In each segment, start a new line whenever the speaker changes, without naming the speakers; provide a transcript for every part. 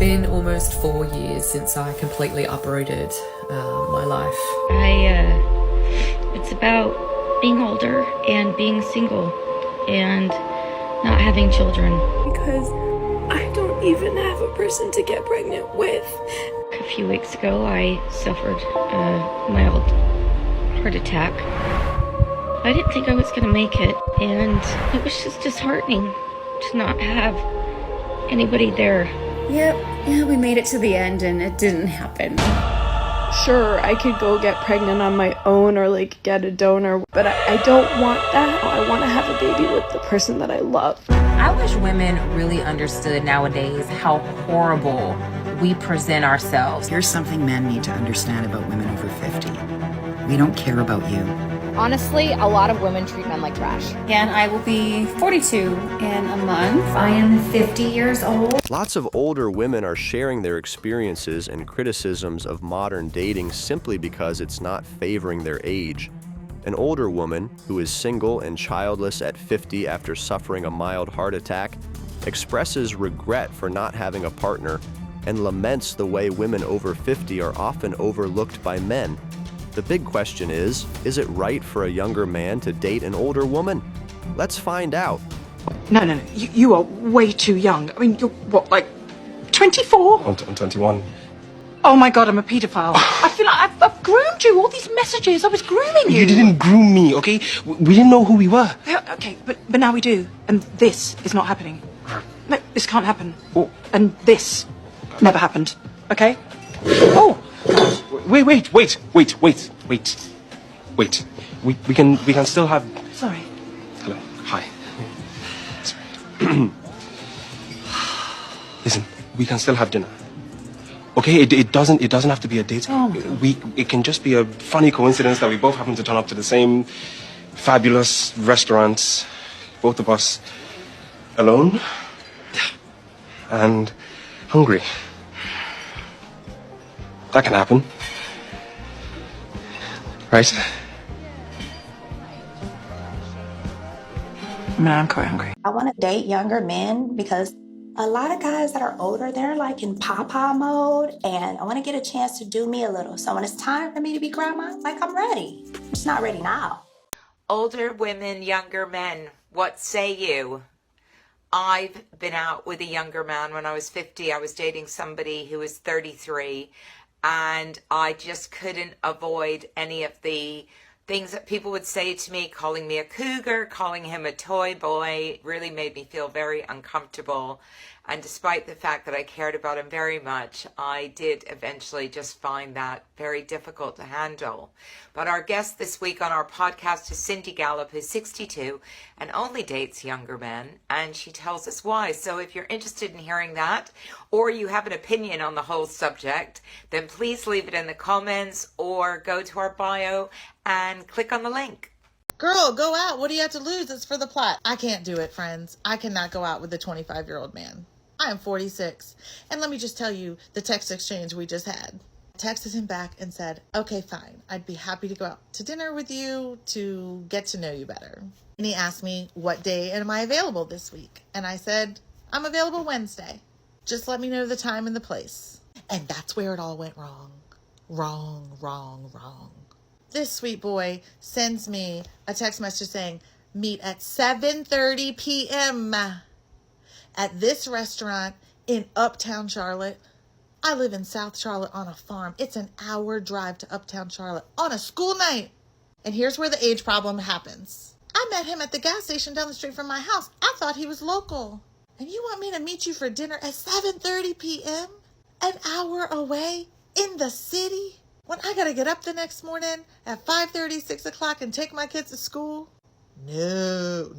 been almost 4 years since I completely uprooted my life.
It's about being older and being single and not having children.
Because I don't even have a person to get pregnant with.
A few weeks ago, I suffered a mild heart attack. I didn't think I was going to make it, and it was just disheartening to not have anybody there.
Yeah, we made it to the end and it didn't happen.
Sure, I could go get pregnant on my own or like get a donor, but I don't want that. I want to have a baby with the person that I love.
I wish women really understood nowadays how horrible we present ourselves.
Here's something men need to understand about women over 50. We don't care about you.
Honestly, a lot of women treat men like trash.
And I will be 42 in a month.
I am 50 years old.
Lots of older women are sharing their experiences and criticisms of modern dating simply because it's not favoring their age. An older woman who is single and childless at 50 after suffering a mild heart attack expresses regret for not having a partner and laments the way women over 50 are often overlooked by men. The big question is it right for a younger man to date an older woman? Let's find out.
No. You are way too young. I mean, you're what, like 24?
I'm 21.
Oh my God, I'm a paedophile. I feel like I've groomed you. All these messages, I was grooming you.
You didn't groom me, okay? We didn't know who we were.
Yeah, okay, but now we do. And this is not happening. No, this can't happen.
Oh.
And this never happened, okay? Oh!
Wait. We can still have...
Sorry.
Hello. Hi. Sorry. Listen, we can still have dinner. Okay, it doesn't have to be a date.
Oh.
It can just be a funny coincidence that we both happen to turn up to the same fabulous restaurant, both of us alone and hungry. That can happen. Right?
I mean, I'm quite hungry.
I want to date younger men because a lot of guys that are older, they're like in papa mode, and I want to get a chance to do me a little. So when it's time for me to be grandma, like, I'm ready. I'm just not ready now.
Older women, younger men, what say you? I've been out with a younger man when I was 50. I was dating somebody who was 33, and I just couldn't avoid any of the things that people would say to me, calling me a cougar, calling him a toy boy, really made me feel very uncomfortable. And despite the fact that I cared about him very much, I did eventually just find that very difficult to handle. But our guest this week on our podcast is Cindy Gallup, who's 62 and only dates younger men, and she tells us why. So if you're interested in hearing that, or you have an opinion on the whole subject, then please leave it in the comments or go to our bio and click on the link.
Girl, go out. What do you have to lose? It's for the plot. I can't do it, friends. I cannot go out with a 25-year-old man. I am 46. And let me just tell you the text exchange we just had. I texted him back and said, okay, fine. I'd be happy to go out to dinner with you to get to know you better. And he asked me, what day am I available this week? And I said, I'm available Wednesday. Just let me know the time and the place. And that's where it all went wrong. Wrong. This sweet boy sends me a text message saying, meet at 7:30 p.m. at this restaurant in Uptown Charlotte. I live in South Charlotte on a farm. It's an hour drive to Uptown Charlotte on a school night. And here's where the age problem happens. I met him at the gas station down the street from my house. I thought he was local. And you want me to meet you for dinner at 7:30 p.m.? An hour away in the city? When I gotta get up the next morning at 5:30, 6 o'clock and take my kids to school? No.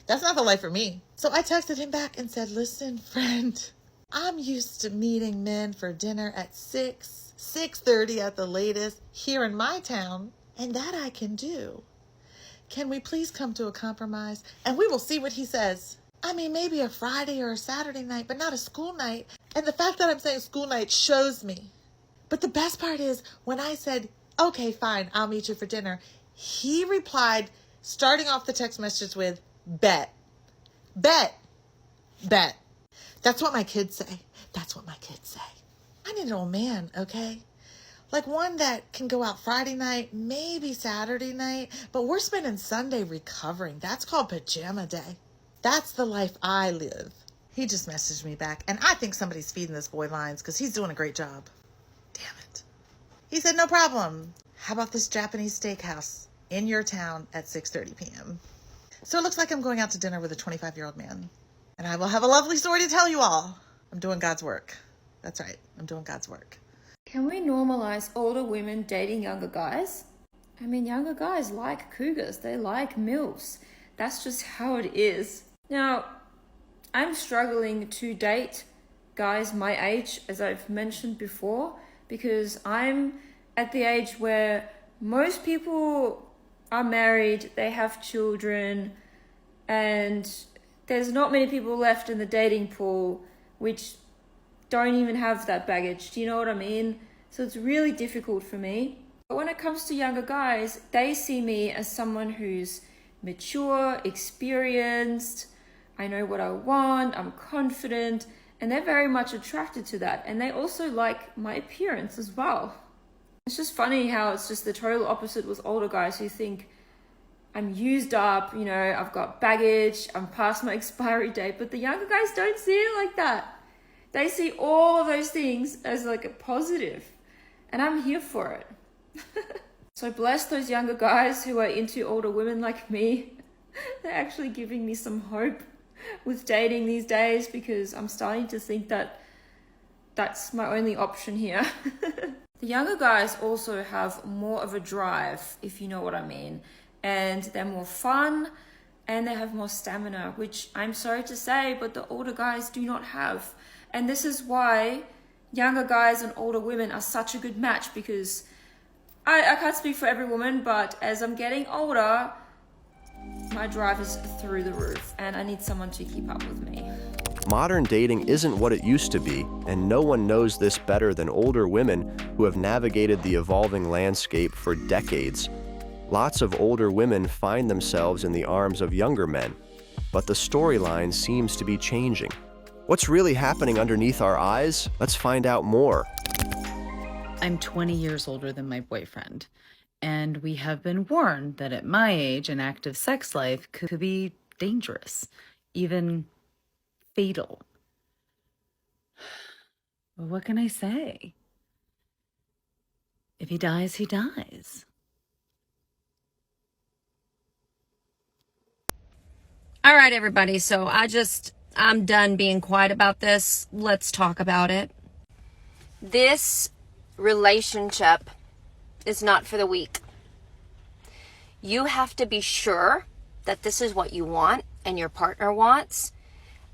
That's not the life for me. So I texted him back and said, listen, friend, I'm used to meeting men for dinner at 6:30 at the latest here in my town, and that I can do. Can we please come to a compromise? And we will see what he says. I mean, maybe a Friday or a Saturday night, but not a school night. And the fact that I'm saying school night shows me. But the best part is when I said, okay, fine, I'll meet you for dinner, he replied, starting off the text message with, bet. That's what my kids say. That's what my kids say. I need an old man, okay? Like one that can go out Friday night, maybe Saturday night, but we're spending Sunday recovering. That's called pajama day. That's the life I live. He just messaged me back, and I think somebody's feeding this boy lines because he's doing a great job. Damn it. He said, no problem. How about this Japanese steakhouse in your town at 6:30 p.m.? So it looks like I'm going out to dinner with a 25-year-old man. And I will have a lovely story to tell you all. I'm doing God's work. That's right. I'm doing God's work.
Can we normalize older women dating younger guys? I mean, younger guys like cougars. They like MILFs. That's just how it is. Now, I'm struggling to date guys my age, as I've mentioned before, because I'm at the age where most people are married, they have children, and there's not many people left in the dating pool which don't even have that baggage. Do you know what I mean? So it's really difficult for me. But when it comes to younger guys, they see me as someone who's mature, experienced, I know what I want, I'm confident, and they're very much attracted to that. And they also like my appearance as well. It's just funny how it's just the total opposite with older guys who think I'm used up, you know, I've got baggage, I'm past my expiry date, but the younger guys don't see it like that. They see all of those things as like a positive, and I'm here for it. So bless those younger guys who are into older women like me. They're actually giving me some hope with dating these days, because I'm starting to think that that's my only option here. The younger guys also have more of a drive, if you know what I mean. And they're more fun, and they have more stamina, which I'm sorry to say, but the older guys do not have. And this is why younger guys and older women are such a good match, because I can't speak for every woman, but as I'm getting older, my drive is through the roof, and I need someone to keep up with me.
Modern dating isn't what it used to be, and no one knows this better than older women who have navigated the evolving landscape for decades. Lots of older women find themselves in the arms of younger men, but the storyline seems to be changing. What's really happening underneath our eyes? Let's find out more.
I'm 20 years older than my boyfriend, and we have been warned that at my age, an active sex life could be dangerous, even fatal. Well, what can I say? If he dies, he dies.
All right, everybody. So I'm done being quiet about this. Let's talk about it. This relationship is not for the weak. You have to be sure that this is what you want and your partner wants,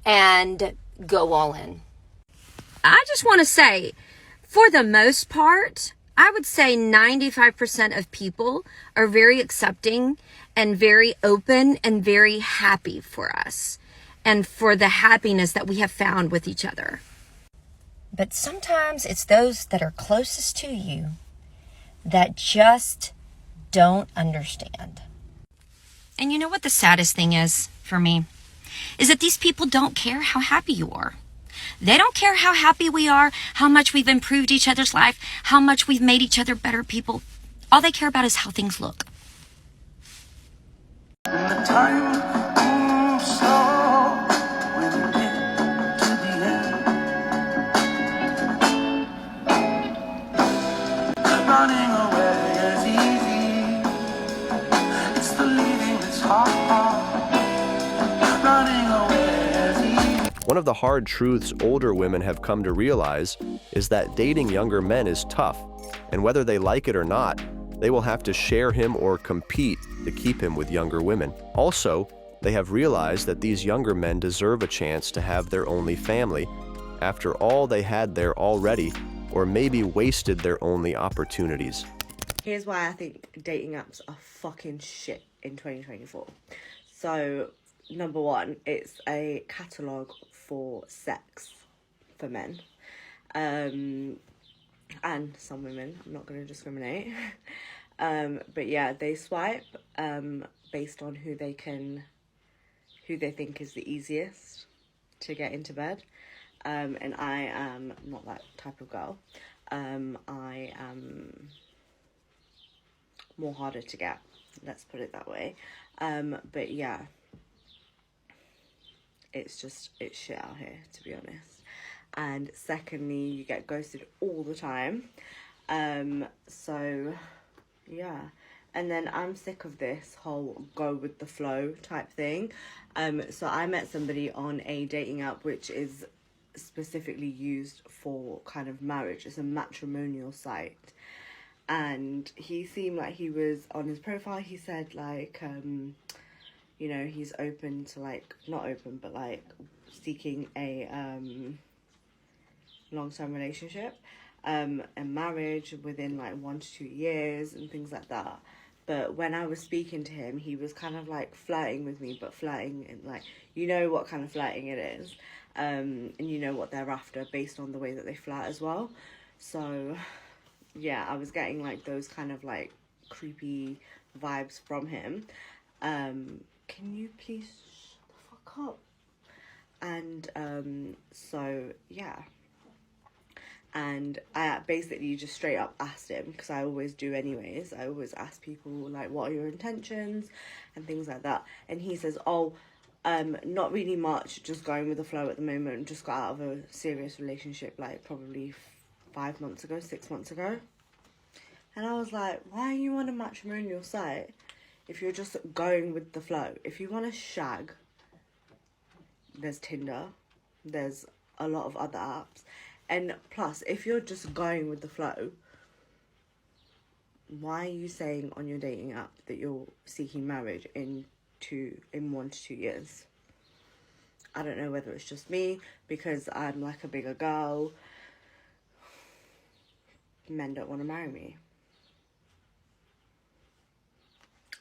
and go all in. I just want to say, for the most part, I would say 95% of people are very accepting and very open and very happy for us and for the happiness that we have found with each other. But sometimes it's those that are closest to you that just don't understand. And you know what the saddest thing is for me? Is that these people don't care how happy you are. They don't care how happy we are, how much we've improved each other's life, how much we've made each other better people. All they care about is how things look.
The time moves slow when you get to the end. Running away is easy. It's the leaving that's hard. Running away is easy.
One of the hard truths older women have come to realize is that dating younger men is tough, and whether they like it or not, they will have to share him or compete to keep him with younger women. Also, they have realized that these younger men deserve a chance to have their only family after all they had there already, or maybe wasted their only opportunities.
Here's why I think dating apps are fucking shit in 2024. So, number one, it's a catalogue for sex for men. And some women, I'm not going to discriminate. But yeah, they swipe based on who they think is the easiest to get into bed. And I am not that type of girl. I am more harder to get, let's put it that way. But yeah, it's shit out here, to be honest. And secondly, you get ghosted all the time. So yeah. And then I'm sick of this whole go with the flow type thing. So I met somebody on a dating app which is specifically used for kind of marriage. It's a matrimonial site. And he seemed like he was, on his profile, he said like, you know, he's open to like, not open, but like seeking a long-term relationship and marriage within like 1 to 2 years and things like that. But when I was speaking to him, he was kind of like flirting with me, but flirting and like, you know what kind of flirting it is, and you know what they're after based on the way that they flirt as well. So yeah, I was getting like those kind of like creepy vibes from him. Can you please shut the fuck up? And so yeah. And I basically just straight up asked him, because I always do anyways. I always ask people, like, what are your intentions and things like that. And he says, oh, not really much, just going with the flow at the moment. Just got out of a serious relationship, like, probably 5 months ago, 6 months ago. And I was like, why are you on a matrimonial site if you're just going with the flow? If you want to shag, there's Tinder. There's a lot of other apps. And plus, if you're just going with the flow, why are you saying on your dating app that you're seeking marriage in 1 to 2 years? I don't know whether it's just me, because I'm like a bigger girl. Men don't want to marry me.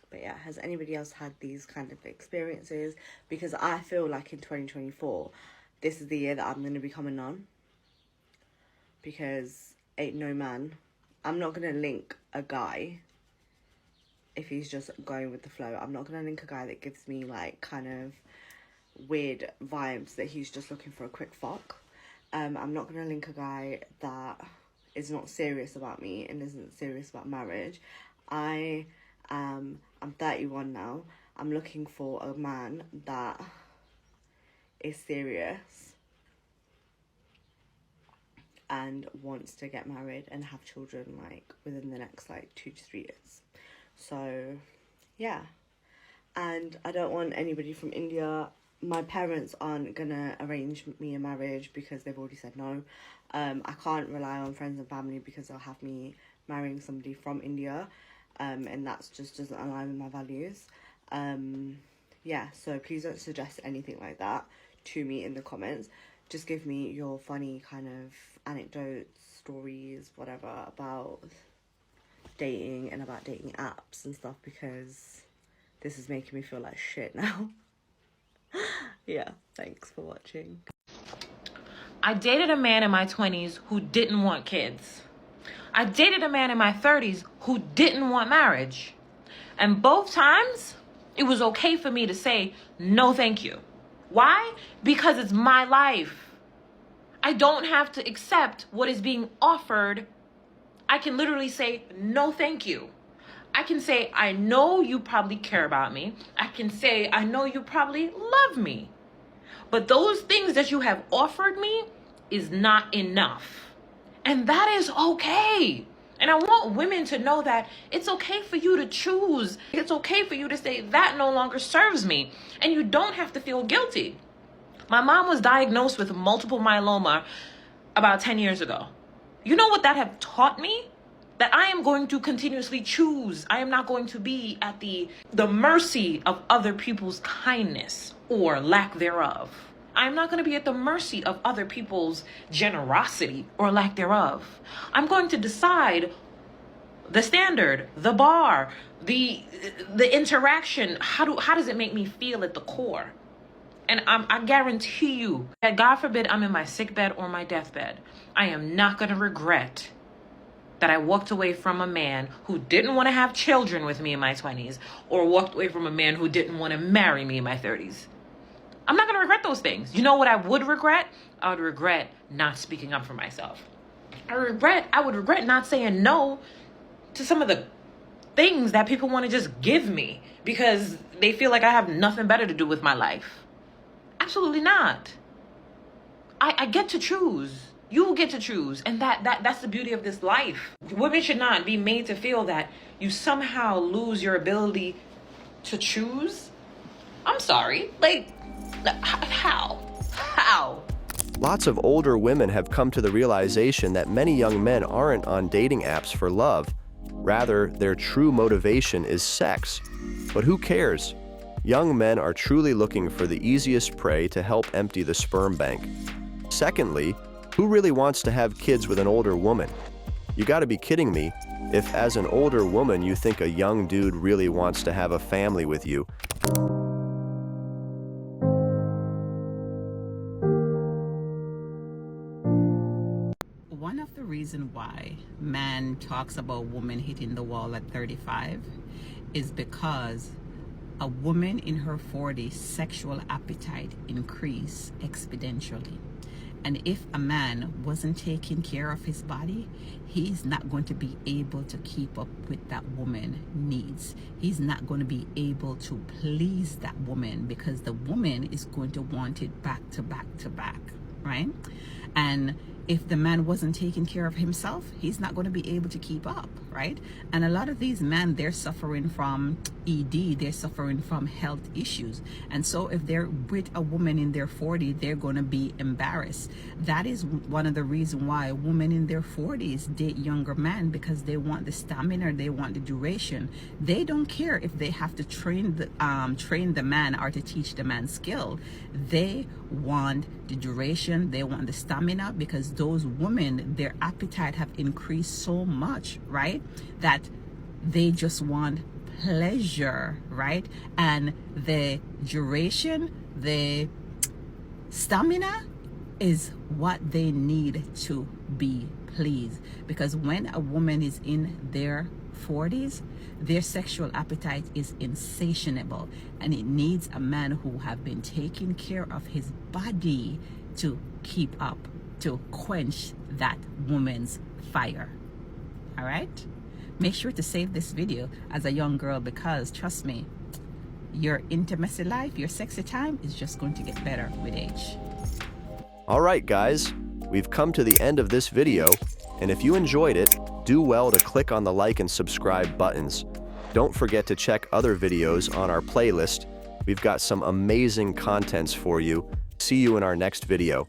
But yeah, has anybody else had these kind of experiences? Because I feel like in 2024, this is the year that I'm going to become a nun. Because ain't no man, I'm not going to link a guy if he's just going with the flow. I'm not going to link a guy that gives me like kind of weird vibes that he's just looking for a quick fuck. I'm not going to link a guy that is not serious about me and isn't serious about marriage. I'm 31 now. I'm looking for a man that is serious and wants to get married and have children like within the next like 2 to 3 years. So yeah. And I don't want anybody from India. My parents aren't gonna arrange me a marriage because they've already said no. I can't rely on friends and family because they'll have me marrying somebody from India, and that's just doesn't align with my values. Yeah, so please don't suggest anything like that to me in the comments. Just give me your funny kind of anecdotes, stories, whatever, about dating and about dating apps and stuff, because this is making me feel like shit now. Yeah, thanks for watching.
I dated a man in my 20s who didn't want kids. I dated a man in my 30s who didn't want marriage. And both times, it was okay for me to say, no, thank you. Why? Because it's my life. I don't have to accept what is being offered. I can literally say, no, thank you. I can say, I know you probably care about me. I can say, I know you probably love me. But those things that you have offered me is not enough. And that is okay. And I want women to know that it's okay for you to choose. It's okay for you to say, that no longer serves me. And you don't have to feel guilty. My mom was diagnosed with multiple myeloma about 10 years ago. You know what that have taught me? That I am going to continuously choose. I am not going to be at the mercy of other people's kindness or lack thereof. I'm not going to be at the mercy of other people's generosity or lack thereof. I'm going to decide the standard, the bar, the interaction. How does it make me feel at the core? And I guarantee you that, God forbid, I'm in my sick bed or my deathbed, I am not going to regret that I walked away from a man who didn't want to have children with me in my 20s, or walked away from a man who didn't want to marry me in my 30s. I'm not going to regret those things. You know what I would regret? I would regret not speaking up for myself. I would regret not saying no to some of the things that people want to just give me because they feel like I have nothing better to do with my life. Absolutely not. I get to choose. You get to choose. And that's the beauty of this life. Women should not be made to feel that you somehow lose your ability to choose. I'm sorry. Like, how?
Lots of older women have come to the realization that many young men aren't on dating apps for love. Rather, their true motivation is sex. But who cares? Young men are truly looking for the easiest prey to help empty the sperm bank. Secondly, who really wants to have kids with an older woman? You gotta be kidding me if as an older woman you think a young dude really wants to have a family with you.
One of the reasons why man talks about women hitting the wall at 35 is because a woman in her 40s sexual appetite increase exponentially. And if a man wasn't taking care of his body, he's not going to be able to keep up with that woman's needs. He's not going to be able to please that woman because the woman is going to want it back to back to back, right? And if the man wasn't taking care of himself, he's not going to be able to keep up, right? And a lot of these men, they're suffering from ED, they're suffering from health issues. And so if they're with a woman in their 40s, they're going to be embarrassed. That is one of the reasons why women in their 40s date younger men, because they want the stamina, they want the duration. They don't care if they have to train the man or to teach the man skill. They want the duration, they want the stamina, because those women, their appetite have increased so much, right, that they just want pleasure, right? And the duration, the stamina is what they need to be pleased. Because when a woman is in their 40s, their sexual appetite is insatiable, and it needs a man who have been taking care of his body to keep up, to quench that woman's fire. All right? Make sure to save this video as a young girl, because trust me, your intimacy life, your sexy time is just going to get better with age.
All right, guys, we've come to the end of this video, and if you enjoyed it, do well to click on the like and subscribe buttons. Don't forget to check other videos on our playlist. We've got some amazing contents for you. See you in our next video.